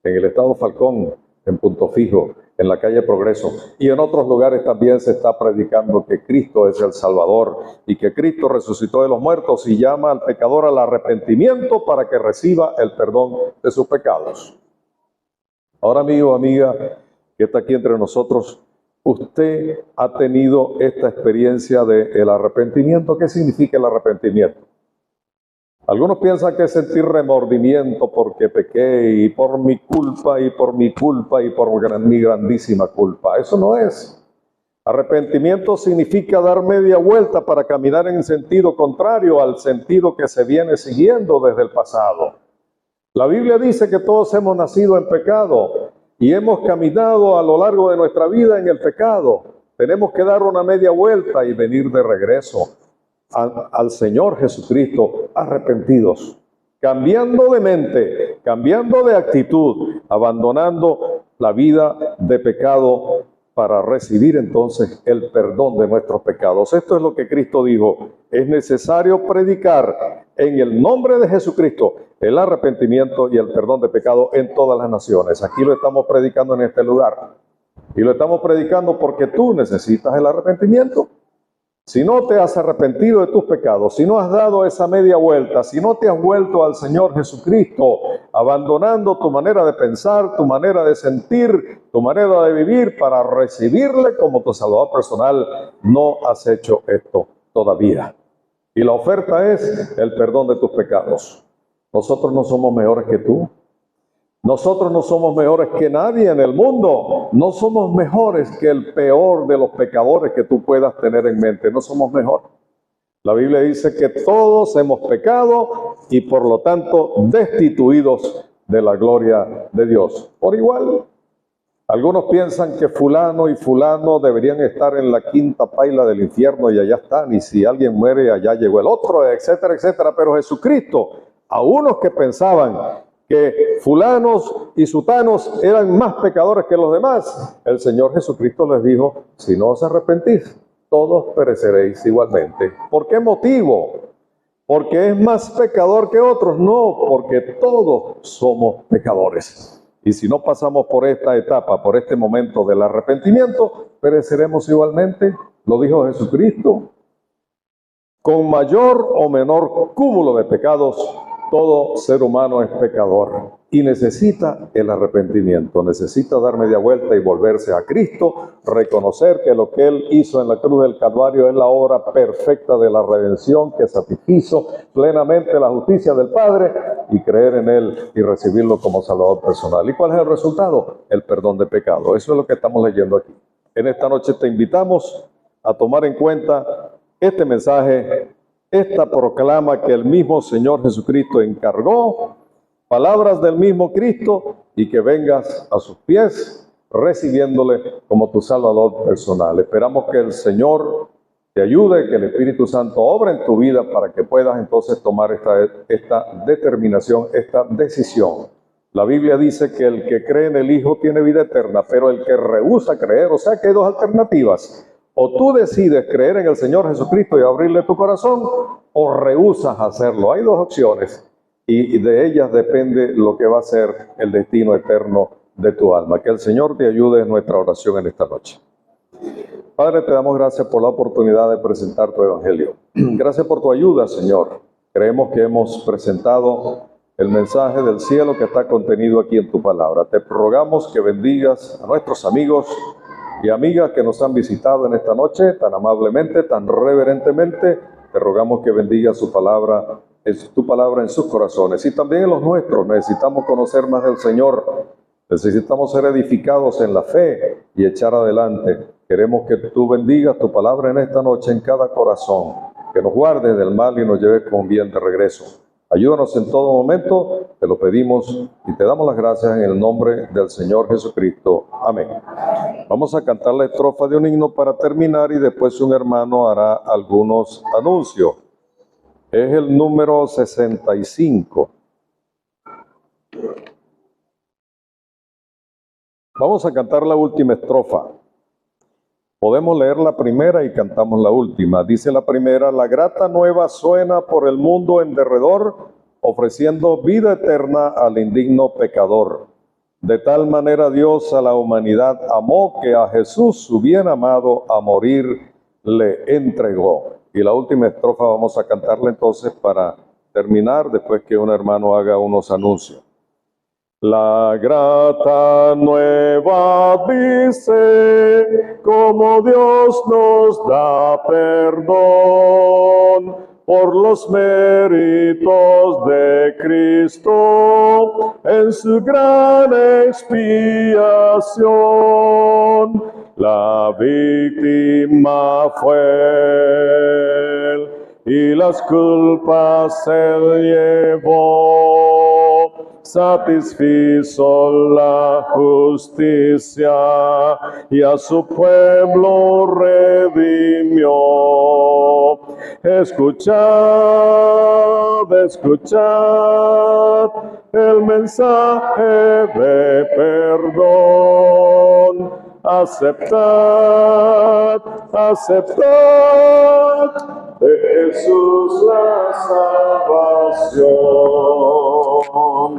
en el estado Falcón, en Punto Fijo, en la calle Progreso. Y en otros lugares también se está predicando que Cristo es el Salvador y que Cristo resucitó de los muertos y llama al pecador al arrepentimiento para que reciba el perdón de sus pecados. Ahora, amigo, amiga, que está aquí entre nosotros, usted ha tenido esta experiencia del arrepentimiento. ¿Qué significa el arrepentimiento? Algunos piensan que es sentir remordimiento porque pequé y por mi culpa y por mi culpa y por mi grandísima culpa. Eso no es. Arrepentimiento significa dar media vuelta para caminar en sentido contrario al sentido que se viene siguiendo desde el pasado. La Biblia dice que todos hemos nacido en pecado y hemos caminado a lo largo de nuestra vida en el pecado. Tenemos que dar una media vuelta y venir de regreso al Señor Jesucristo arrepentidos, cambiando de mente, cambiando de actitud, abandonando la vida de pecado para recibir entonces el perdón de nuestros pecados. Esto es lo que Cristo dijo. Es necesario predicar en el nombre de Jesucristo el arrepentimiento y el perdón de pecado en todas las naciones. Aquí lo estamos predicando en este lugar. Y lo estamos predicando porque tú necesitas el arrepentimiento. Si no te has arrepentido de tus pecados, si no has dado esa media vuelta, si no te has vuelto al Señor Jesucristo, abandonando tu manera de pensar, tu manera de sentir, tu manera de vivir para recibirle como tu Salvador personal, no has hecho esto todavía. Y la oferta es el perdón de tus pecados. Nosotros no somos mejores que tú. Nosotros no somos mejores que nadie en el mundo. No somos mejores que el peor de los pecadores que tú puedas tener en mente. No somos mejor. La Biblia dice que todos hemos pecado y por lo tanto destituidos de la gloria de Dios. Por igual, algunos piensan que fulano y fulano deberían estar en la quinta paila del infierno y allá están. Y si alguien muere, allá llegó el otro, etcétera, etcétera. Pero Jesucristo, a unos que pensaban que fulanos y sutanos eran más pecadores que los demás, el Señor Jesucristo les dijo, si no os arrepentís, todos pereceréis igualmente. ¿Por qué motivo? ¿Porque es más pecador que otros? No, porque todos somos pecadores. Y si no pasamos por esta etapa, por este momento del arrepentimiento, pereceremos igualmente. Lo dijo Jesucristo. Con mayor o menor cúmulo de pecados, todo ser humano es pecador y necesita el arrepentimiento, necesita dar media vuelta y volverse a Cristo, reconocer que lo que Él hizo en la cruz del Calvario es la obra perfecta de la redención que satisfizo plenamente la justicia del Padre y creer en Él y recibirlo como Salvador personal. ¿Y cuál es el resultado? El perdón de pecado. Eso es lo que estamos leyendo aquí. En esta noche te invitamos a tomar en cuenta este mensaje, esta proclama que el mismo Señor Jesucristo encargó, palabras del mismo Cristo, y que vengas a sus pies recibiéndole como tu Salvador personal. Esperamos que el Señor te ayude, que el Espíritu Santo obre en tu vida para que puedas entonces tomar esta determinación, esta decisión. La Biblia dice que el que cree en el Hijo tiene vida eterna, pero el que rehúsa creer, o sea que hay dos alternativas. O tú decides creer en el Señor Jesucristo y abrirle tu corazón, o rehúsas hacerlo. Hay dos opciones y de ellas depende lo que va a ser el destino eterno de tu alma. Que el Señor te ayude en nuestra oración en esta noche. Padre, te damos gracias por la oportunidad de presentar tu Evangelio. Gracias por tu ayuda, Señor. Creemos que hemos presentado el mensaje del cielo que está contenido aquí en tu palabra. Te rogamos que bendigas a nuestros amigos y amigas que nos han visitado en esta noche tan amablemente, tan reverentemente. Te rogamos que bendiga tu palabra en sus corazones y también en los nuestros. Necesitamos conocer más del Señor, necesitamos ser edificados en la fe y echar adelante. Queremos que tú bendigas tu palabra en esta noche en cada corazón, que nos guardes del mal y nos lleves con bien de regreso. Ayúdanos en todo momento, te lo pedimos y te damos las gracias en el nombre del Señor Jesucristo. Amén. Vamos a cantar la estrofa de un himno para terminar y después un hermano hará algunos anuncios. Es el número 65. Vamos a cantar la última estrofa. Podemos leer la primera y cantamos la última. Dice la primera: la grata nueva suena por el mundo en derredor, ofreciendo vida eterna al indigno pecador. De tal manera Dios a la humanidad amó, que a Jesús, su bien amado, a morir le entregó. Y la última estrofa vamos a cantarla entonces para terminar, después que un hermano haga unos anuncios. La grata nueva dice, como Dios nos da perdón por los méritos de Cristo en su gran expiación. La víctima fue Él y las culpas Él llevó. Satisfizo la justicia y a su pueblo redimió. Escuchad, escuchad el mensaje de perdón. Aceptad, aceptad de Jesús la salvación.